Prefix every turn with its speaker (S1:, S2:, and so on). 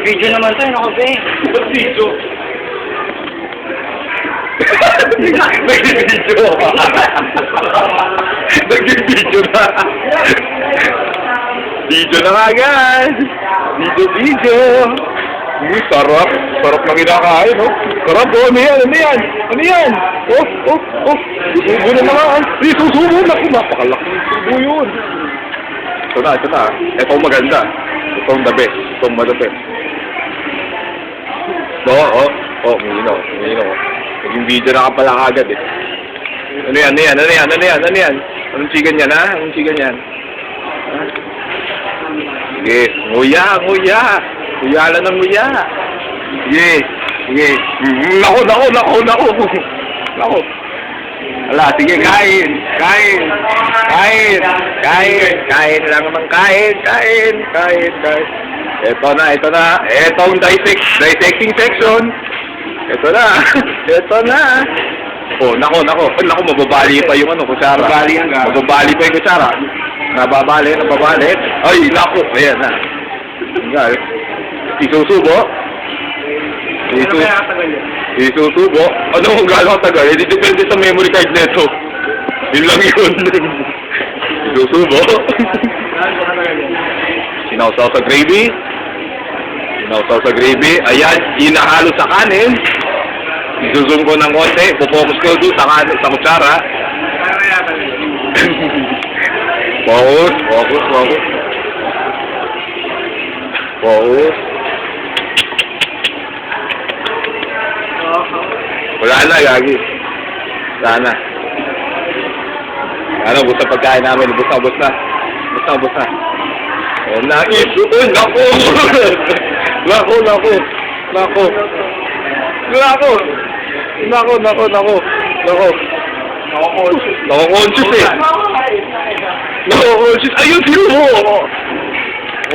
S1: Nag-video naman tayo, nako be.
S2: Ba't video? Nag-video. Nag-video na. Video na nga, guys. Video. Sarap. Sarap na kinakain, oh. Sarap, oh. Ano yan? Ano yan? Ano yan? Oh. Susubo na naman. Susubo na. Napakalaki ng subo yun. Ito na. Ito ang maganda. Ito ang the best. Ito ang madapit. Umiino. Naging video na ka pala agad, eh. Ano yan? Anong chicken yan, ha? Anong chicken yan? Sige. Nguya. Nguya lang ng nguya. Sige. Nako. Ala, sige, kain lang naman, kain. Ito na. Ito ang dissecting section. Ito na. Oh, nako, mababali pa yung kutsara. Mababali pa yung kutsara. Nababali. Ay, nako, ayan na. Guys, isusubo. Ano kung gano'ng tagal? Hindi depende sa memory card nito. Yun lang yun. Isusubo. Sinawsaw sa gravy. Ayan, inahalo sa kanin. Isusum ko ng konti. Focus ko doon sa kutsara. Focus. Wala na, gagi. Sana. Ano, bus na pagkain namin. Bus na. Nako. Nako-conscious eh. Ayun, sino mo?